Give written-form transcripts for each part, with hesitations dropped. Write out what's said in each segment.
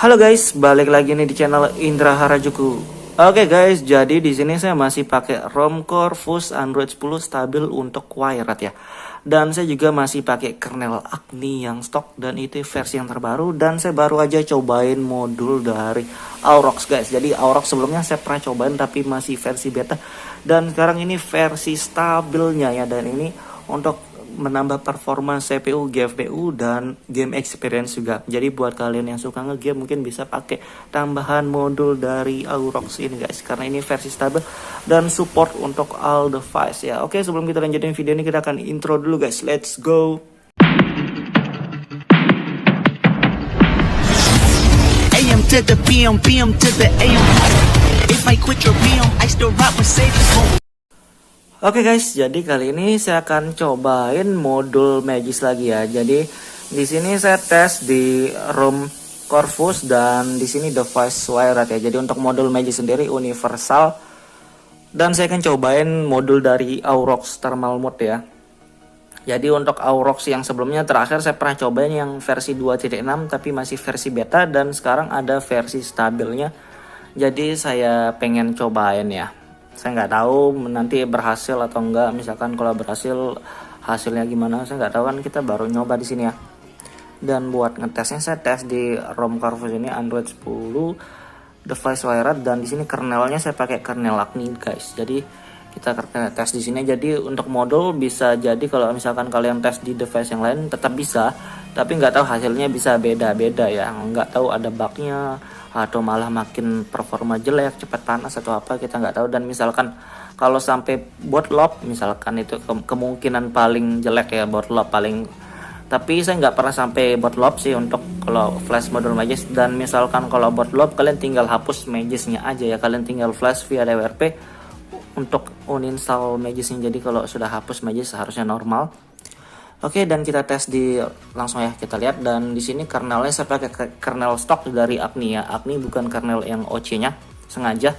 Halo guys, balik lagi nih di channel Indra Harajuku. Oke guys, jadi di sini saya masih pakai ROM Corvus Android 10 stabil untuk wired ya. Dan saya juga masih pakai kernel Agni yang stok dan itu versi yang terbaru, dan saya baru aja cobain modul dari Aurox guys. Jadi Aurox sebelumnya saya pernah cobain tapi masih versi beta, dan sekarang ini versi stabilnya ya, dan ini untuk menambah performa CPU, GPU, dan game experience juga. Jadi buat kalian yang suka ngegame mungkin bisa pakai tambahan modul dari Aurox ini guys, karena ini versi stabil dan support untuk all device ya. Oke, sebelum kita lanjutin video ini kita akan intro dulu guys. Let's go. AM to the PM, PM to the AM. If I quit your PM, I still rock with savings. Oke guys, jadi kali ini saya akan cobain modul Magis lagi ya. Jadi di sini saya tes di ROM Corvus dan di sini device wired ya. Jadi untuk modul Magis sendiri universal, dan saya akan cobain modul dari Aurox thermal mode ya. Jadi untuk Aurox yang sebelumnya terakhir saya pernah cobain yang versi 2.6 tapi masih versi beta, dan sekarang ada versi stabilnya. Jadi saya pengen cobain ya. Saya nggak tahu nanti berhasil atau enggak. Misalkan kalau berhasil, hasilnya gimana saya nggak tahu, kan kita baru nyoba di sini ya. Dan buat ngetesnya saya tes di ROM Corvus ini Android 10 device wired, dan di sini kernelnya saya pakai kernel Agni guys. Jadi kita tes di sini. Jadi untuk modul bisa jadi kalau misalkan kalian tes di device yang lain tetap bisa, tapi nggak tahu hasilnya bisa beda-beda ya. Nggak tahu ada bugnya atau malah makin performa jelek, cepat panas atau apa, kita nggak tahu. Dan misalkan kalau sampai bootloop misalkan, itu kemungkinan paling jelek ya, bootloop paling. Tapi saya nggak pernah sampai bootloop sih untuk kalau flash modul Magis. Dan misalkan kalau bootloop, kalian tinggal hapus Magisnya aja ya, kalian tinggal flash via DWRP untuk uninstall Magisnya. Jadi kalau sudah hapus Magis harusnya normal. Oke, dan kita tes di langsung ya, kita lihat. Dan di sini kernelnya saya pakai kernel stok dari Agni ya. Agni bukan kernel yang OC-nya, sengaja.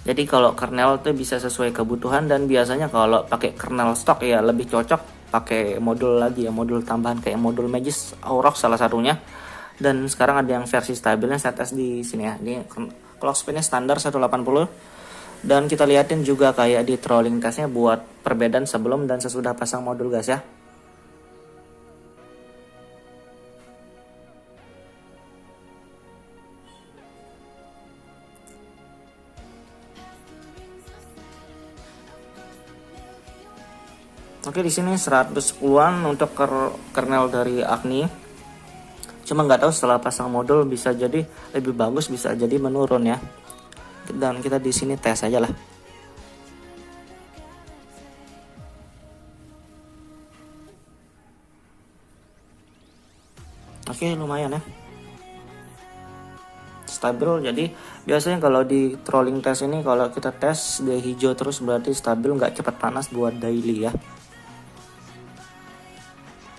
Jadi kalau kernel itu bisa sesuai kebutuhan, dan biasanya kalau pakai kernel stok ya lebih cocok pakai modul lagi ya, modul tambahan kayak modul Magis Aurox salah satunya. Dan sekarang ada yang versi stabilnya saya tes di sini ya. Ini clock speednya standar 180. Dan kita liatin juga kayak di trolling testnya buat perbedaan sebelum dan sesudah pasang modul guys ya. Oke, di sini 110-an untuk kernel dari Agni. Cuma nggak tahu setelah pasang modul bisa jadi lebih bagus, bisa jadi menurun ya. Dan kita di sini tes aja lah. Oke, lumayan ya, stabil. Jadi biasanya kalau di trolling test ini, kalau kita tes dia hijau terus berarti stabil, nggak cepat panas buat daily ya.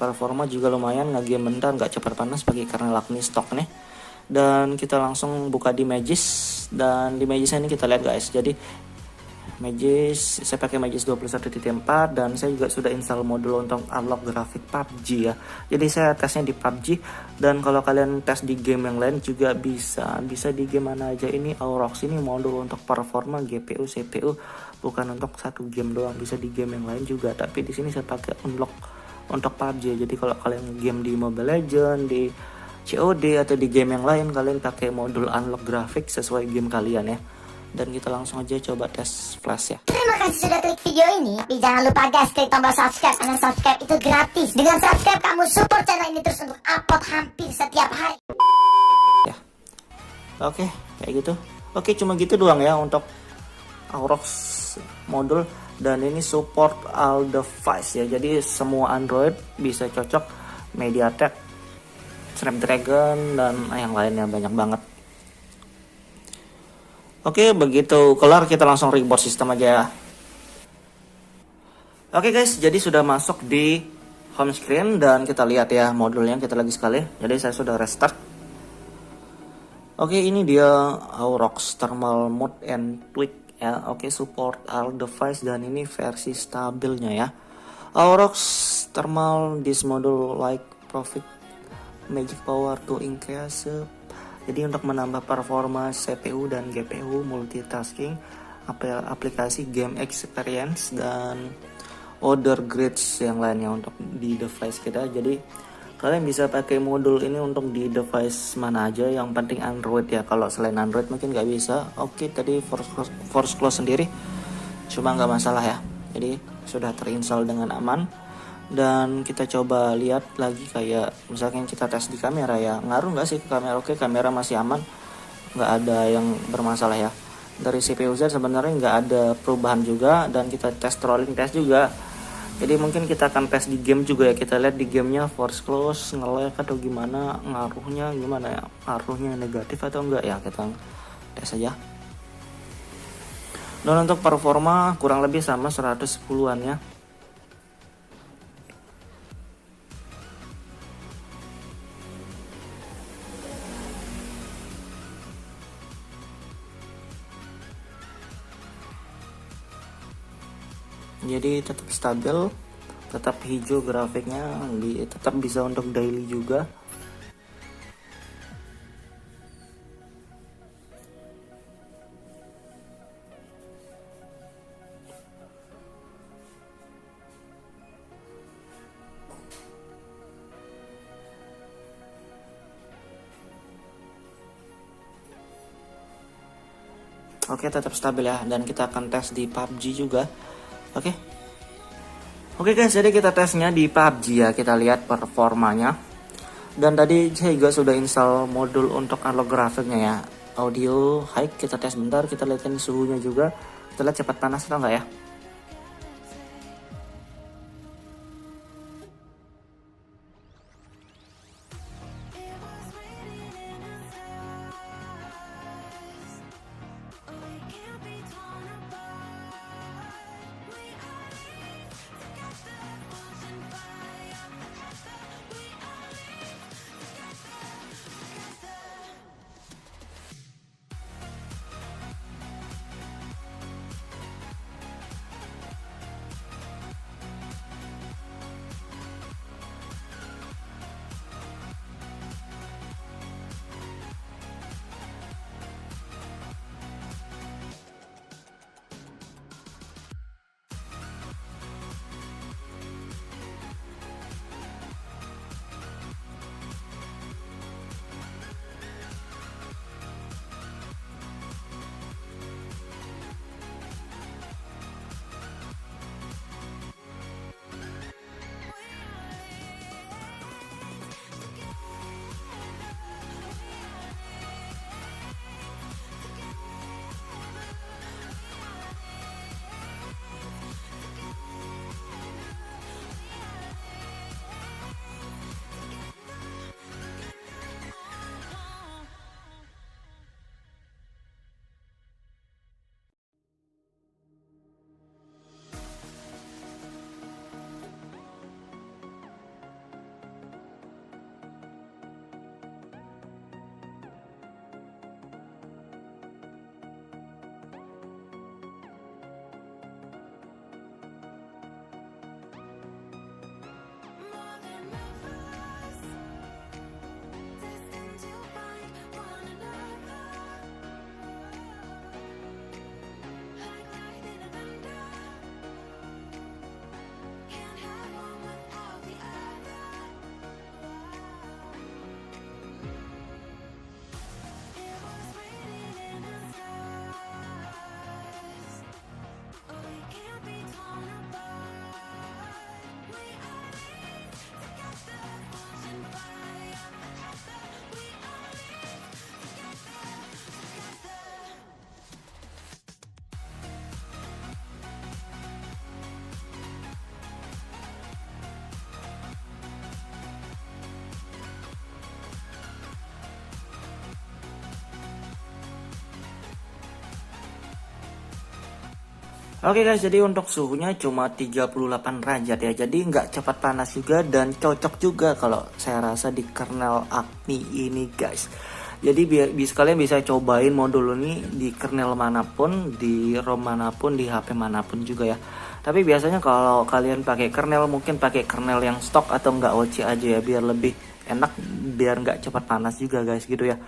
Performa juga lumayan, ngegame bentar nggak cepat panas pakai kernel Agni stok nih. Dan kita langsung buka di Magis, dan di Magis ini kita lihat guys. Jadi Magis, saya pakai Magis 21.4, dan saya juga sudah install modul untuk unlock grafik PUBG ya. Jadi saya tesnya di PUBG, dan kalau kalian tes di game yang lain juga bisa di game mana aja. Ini Aurox ini modul untuk performa GPU, CPU, bukan untuk satu game doang, bisa di game yang lain juga. Tapi di sini saya pakai unlock untuk PUBG. Jadi kalau kalian game di Mobile Legends, di COD atau di game yang lain, kalian pakai modul unlock grafik sesuai game kalian ya. Dan kita langsung aja coba tes flash ya. Terima kasih sudah klik video ini. Tapi jangan lupa guys, klik tombol subscribe, karena subscribe itu gratis. Dengan subscribe kamu support channel ini terus untuk upload hampir setiap hari ya. Oke, kayak gitu. Oke, cuma gitu doang ya untuk Aurox modul. Dan ini support all device ya, jadi semua Android bisa cocok, MediaTek, Snapdragon, dan yang lainnya banyak banget. Oke, begitu kelar kita langsung reboot sistem aja ya. Oke guys, jadi sudah masuk di home screen, dan kita lihat ya modulnya, kita lagi sekali. Jadi saya sudah restart. Oke, ini dia Aurox thermal mode and tweak ya. Oke, support all device, dan ini versi stabilnya ya. Aurox thermal this module like profit Magic Power to increase. Jadi untuk menambah performa CPU dan GPU, multitasking, aplikasi game experience, dan other grades yang lainnya untuk di device kita. Jadi kalian bisa pakai modul ini untuk di device mana aja, yang penting Android ya. Kalau selain Android mungkin nggak bisa. Oke, tadi force close sendiri, cuma nggak masalah ya. Jadi sudah terinstall dengan aman. Dan kita coba lihat lagi, kayak misalkan kita tes di kamera ya, ngaruh nggak sih ke kamera? Oke, kamera masih aman, nggak ada yang bermasalah ya. Dari CPU Z sebenarnya nggak ada perubahan juga, dan kita tes trolling test juga. Jadi mungkin kita akan tes di game juga ya, kita lihat di gamenya force close nge-lag atau gimana, ngaruhnya gimana ya, ngaruhnya negatif atau enggak ya, kita tes aja. Dan untuk performa kurang lebih sama 110-an ya. Jadi tetap stabil, tetap hijau grafiknya, tetap bisa untuk daily juga. Oke, tetap stabil ya, dan kita akan tes di PUBG juga. Oke guys, jadi kita tesnya di PUBG ya, kita lihat performanya. Dan tadi saya juga sudah install modul untuk unlock grafiknya ya. Audio high, kita tes bentar, kita lihatin suhunya juga. Kita lihat cepat panas atau enggak ya. Oke guys, jadi untuk suhunya cuma 38 derajat ya, jadi nggak cepat panas juga, dan cocok juga kalau saya rasa di kernel Acme ini guys. Jadi kalian bisa cobain modul ini di kernel manapun, di ROM manapun, di HP manapun juga ya. Tapi biasanya kalau kalian pakai kernel, mungkin pakai kernel yang stok atau nggak OC aja ya, biar lebih enak biar nggak cepat panas juga guys gitu ya.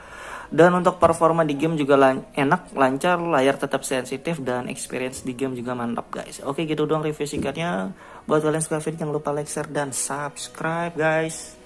Dan untuk performa di game juga enak, lancar, layar tetap sensitif, dan experience di game juga mantap guys. Oke gitu doang review singkatnya. Buat kalian suka video jangan lupa like, share, dan subscribe guys.